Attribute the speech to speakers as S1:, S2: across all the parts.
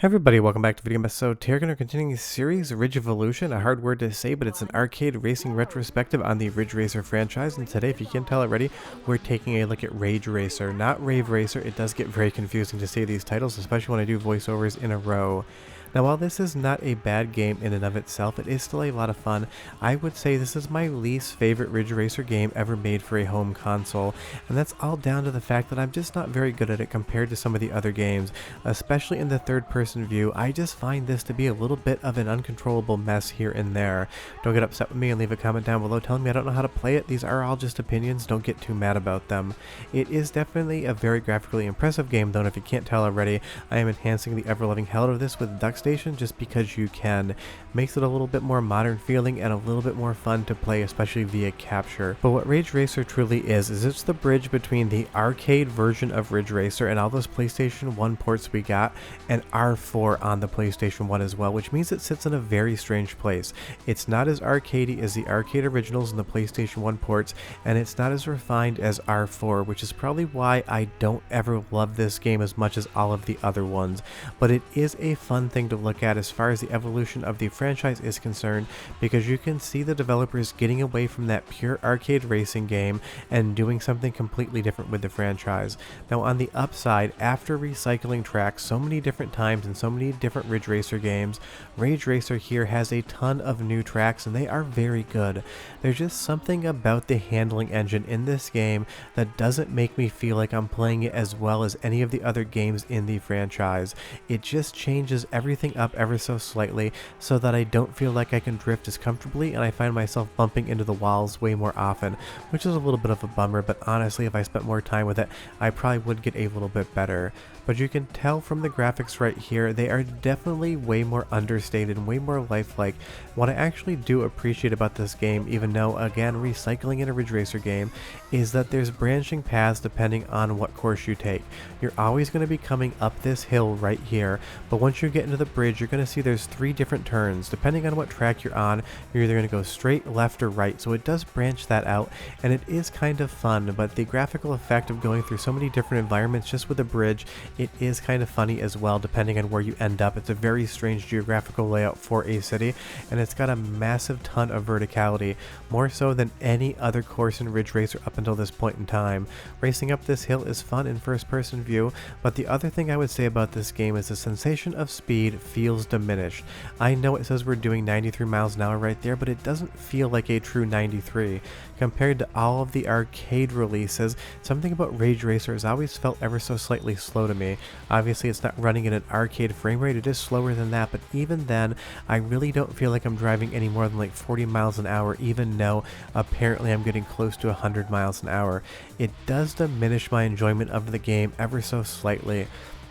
S1: Hey everybody, welcome back to Video Game Esoterica. We're continuing the series Ridge Evolution, a hard word to say, but it's an arcade racing retrospective on the Ridge Racer franchise. And today, if you can't tell already, we're taking a look at Rage Racer, not Rave Racer. It does get very confusing to say these titles, especially when I do voiceovers in a row. Now, while this is not a bad game in and of itself, it is still a lot of fun. I would say this is my least favorite Ridge Racer game ever made for a home console, and that's all down to the fact that I'm just not very good at it compared to some of the other games. Especially in the third-person view, I just find this to be a little bit of an uncontrollable mess here and there. Don't get upset with me and leave a comment down below telling me I don't know how to play it. These are all just opinions, don't get too mad about them. It is definitely a very graphically impressive game, though, and if you can't tell already, I am enhancing the ever-loving hell out of this with Duckstation just because you can. Makes it a little bit more modern feeling and a little bit more fun to play, especially via capture. But what Rage Racer truly is it's the bridge between the arcade version of Ridge Racer and all those PlayStation 1 ports we got, and R4 on the PlayStation 1 as well, which means it sits in a very strange place. It's not as arcadey as the arcade originals and the PlayStation 1 ports, and it's not as refined as R4, which is probably why I don't ever love this game as much as all of the other ones. But it is a fun thing to look at as far as the evolution of the franchise is concerned, because you can see the developers getting away from that pure arcade racing game and doing something completely different with the franchise. Now, on the upside, after recycling tracks so many different times in so many different Ridge Racer games, Rage Racer here has a ton of new tracks and they are very good. There's just something about the handling engine in this game that doesn't make me feel like I'm playing it as well as any of the other games in the franchise. It just changes everything up ever so slightly so that I don't feel like I can drift as comfortably, and I find myself bumping into the walls way more often, which is a little bit of a bummer, but honestly, if I spent more time with it, I probably would get a little bit better. But you can tell from the graphics right here, they are definitely way more understated and way more lifelike. What I actually do appreciate about this game, even though, again, recycling in a Ridge Racer game, is that there's branching paths depending on what course you take. You're always going to be coming up this hill right here, but once you get into the bridge, you're going to see there's 3 different turns. Depending on what track you're on, you're either going to go straight, left, or right, so it does branch that out, and it is kind of fun, but the graphical effect of going through so many different environments just with a bridge, it is kind of funny as well depending on where you end up. It's a very strange geographical layout for a city, and it's got a massive ton of verticality, more so than any other course in Ridge Racer up until this point in time. Racing up this hill is fun in first-person view, but the other thing I would say about this game is the sensation of speed feels diminished. I know it says we're doing 93 miles an hour right there, but it doesn't feel like a true 93. Compared to all of the arcade releases, something about Rage Racer has always felt ever so slightly slow to me. Obviously, it's not running at an arcade frame rate, it is slower than that, but even then, I really don't feel like I'm driving any more than like 40 miles an hour, even though apparently I'm getting close to 100 miles an hour. It does diminish my enjoyment of the game ever so slightly.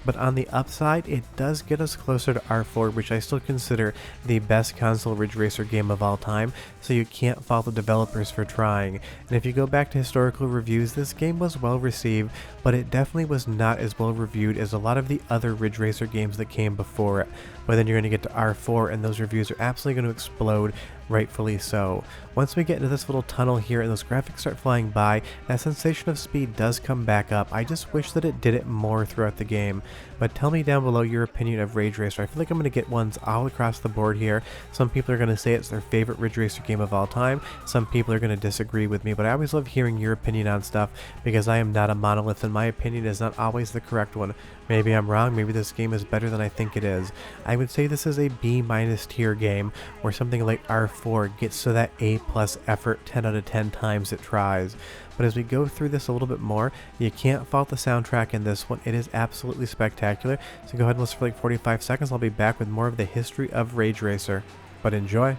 S1: But on the upside, it does get us closer to R4, which I still consider the best console Ridge Racer game of all time, so you can't fault the developers for trying. And if you go back to historical reviews, this game was well received, but it definitely was not as well reviewed as a lot of the other Ridge Racer games that came before it. But then you're going to get to R4 and those reviews are absolutely going to explode, rightfully so. Once we get into this little tunnel here and those graphics start flying by, that sensation of speed does come back up. I just wish that it did it more throughout the game. But tell me down below your opinion of Rage Racer. I feel like I'm going to get ones all across the board here. Some people are going to say it's their favorite Ridge Racer game of all time. Some people are going to disagree with me, but I always love hearing your opinion on stuff because I am not a monolith and my opinion is not always the correct one. Maybe I'm wrong, maybe this game is better than I think it is. I would say this is a B- tier game where something like R4 gets to that A+ effort 10 out of 10 times it tries. But as we go through this a little bit more, you can't fault the soundtrack in this one. It is absolutely spectacular. So go ahead and listen for like 45 seconds. I'll be back with more of the history of Rage Racer. But enjoy.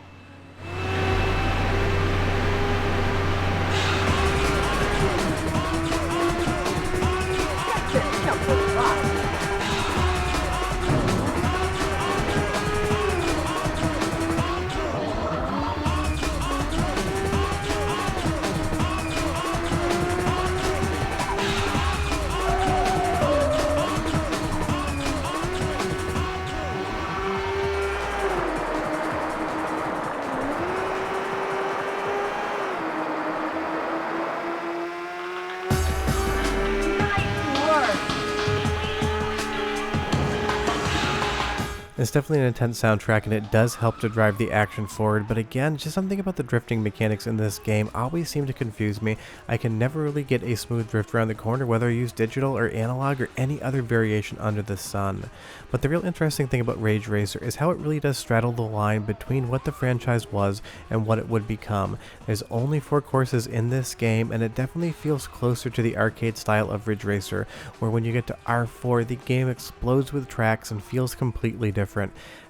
S1: It's definitely an intense soundtrack, and it does help to drive the action forward, but again, just something about the drifting mechanics in this game always seem to confuse me. I can never really get a smooth drift around the corner, whether I use digital or analog or any other variation under the sun. But the real interesting thing about Ridge Racer is how it really does straddle the line between what the franchise was and what it would become. There's only 4 courses in this game, and it definitely feels closer to the arcade style of Ridge Racer, where when you get to R4, the game explodes with tracks and feels completely different.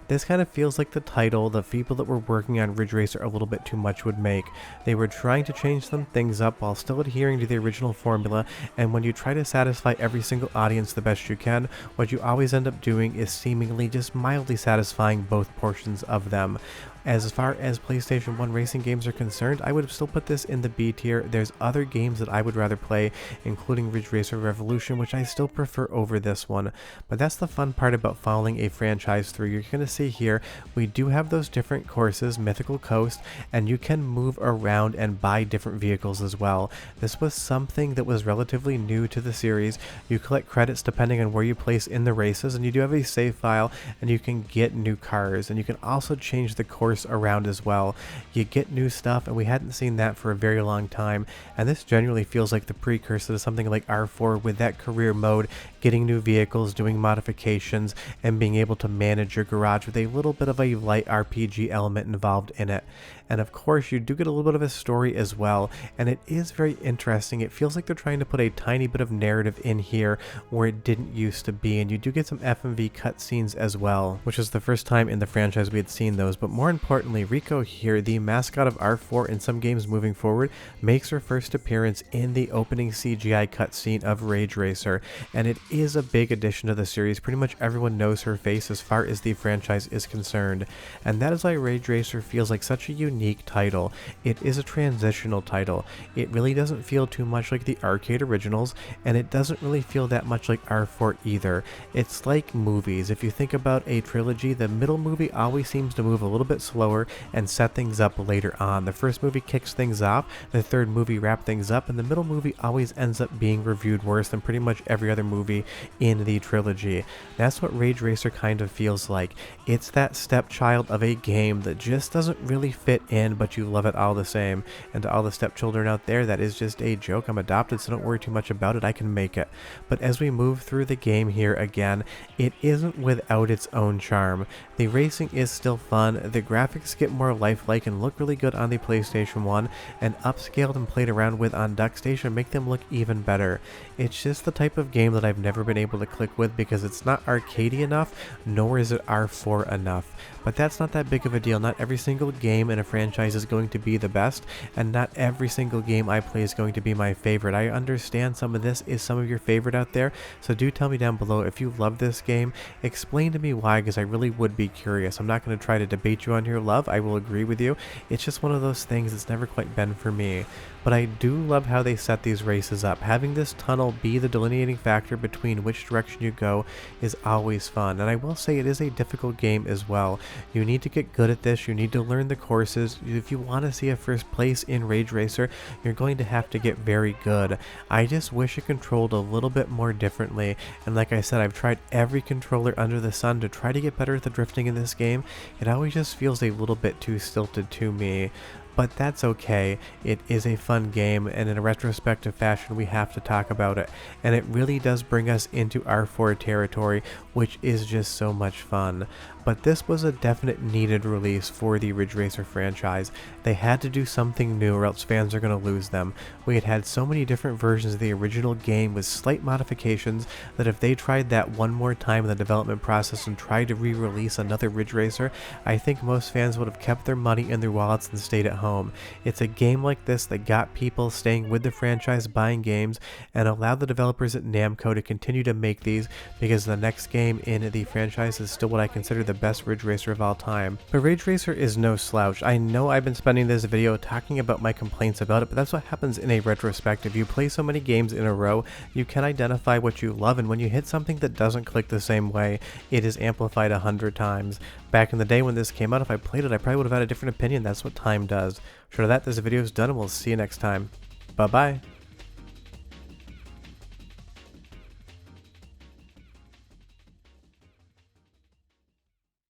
S1: This kind of feels like the title the people that were working on Ridge Racer a little bit too much would make. They were trying to change some things up while still adhering to the original formula, and when you try to satisfy every single audience the best you can, what you always end up doing is seemingly just mildly satisfying both portions of them. As far as PlayStation 1 racing games are concerned, I would still put this in the B tier. There's other games that I would rather play, including Ridge Racer Revolution, which I still prefer over this one. But that's the fun part about following a franchise through. You're going to see here, we do have those different courses, Mythical Coast, and you can move around and buy different vehicles as well. This was something that was relatively new to the series. You collect credits depending on where you place in the races, and you do have a save file, and you can get new cars, and you can also change the course around as well. You get new stuff, and we hadn't seen that for a very long time, and this genuinely feels like the precursor to something like R4 with that career mode, getting new vehicles, doing modifications, and being able to manage your garage with a little bit of a light RPG element involved in it. And of course, you do get a little bit of a story as well, and it is very interesting. It feels like they're trying to put a tiny bit of narrative in here where it didn't used to be, and you do get some FMV cutscenes as well, which is the first time in the franchise we had seen those. But more importantly, Rico here, the mascot of R4 in some games moving forward, makes her first appearance in the opening CGI cutscene of Ridge Racer, and it is a big addition to the series. Pretty much everyone knows her face as far as the franchise is concerned, and that is why Ridge Racer feels like such a unique title. It is a transitional title. It really doesn't feel too much like the arcade originals, and it doesn't really feel that much like R4 either. It's like movies. If you think about a trilogy, the middle movie always seems to move a little bit slower and set things up later on. The first movie kicks things off, the third movie wraps things up, and the middle movie always ends up being reviewed worse than pretty much every other movie in the trilogy. That's what Ridge Racer kind of feels like. It's that stepchild of a game that just doesn't really fit in, but you love it all the same. And to all the stepchildren out there, that is just a joke. I'm adopted, so don't worry too much about it. I can make it. But as we move through the game here again, it isn't without its own charm. The racing is still fun, the graphics get more lifelike and look really good on the PlayStation 1, and upscaled and played around with on Duckstation make them look even better. It's just the type of game that I've never been able to click with because it's not arcadey enough, nor is it R4 enough. But that's not that big of a deal. Not every single game in a franchise is going to be the best, and not every single game I play is going to be my favorite. I understand some of this is some of your favorite out there, so do tell me down below if you love this game. Explain to me why, because I really would be curious. I'm not going to try to debate you on your love. I will agree with you. It's just one of those things that's never quite been for me. But I do love how they set these races up. Having this tunnel be the delineating factor between which direction you go is always fun. And I will say it is a difficult game as well. You need to get good at this. You need to learn the courses. If you want to see a first place in Ridge Racer, you're going to have to get very good. I just wish it controlled a little bit more differently. And like I said, I've tried every controller under the sun to try to get better at the drifting in this game. It always just feels a little bit too stilted to me. But that's okay. It is a fun game, and in a retrospective fashion we have to talk about it, and it really does bring us into R4 territory, which is just so much fun. But this was a definite needed release for the Ridge Racer franchise. They had to do something new or else fans are going to lose them. We had so many different versions of the original game with slight modifications that if they tried that one more time in the development process and tried to re-release another Ridge Racer, I think most fans would have kept their money in their wallets and stayed at home. It's a game like this that got people staying with the franchise, buying games, and allowed the developers at Namco to continue to make these, because the next game in the franchise is still what I consider the best Ridge Racer of all time. But Ridge Racer is no slouch. I know I've been spending this video talking about my complaints about it, but that's what happens in a retrospective. You play so many games in a row, you can identify what you love, and when you hit something that doesn't click the same way, it is amplified 100 times. Back in the day when this came out, if I played it, I probably would have had a different opinion. That's what time does. Short of that, this video is done, and we'll see you next time. Bye-bye.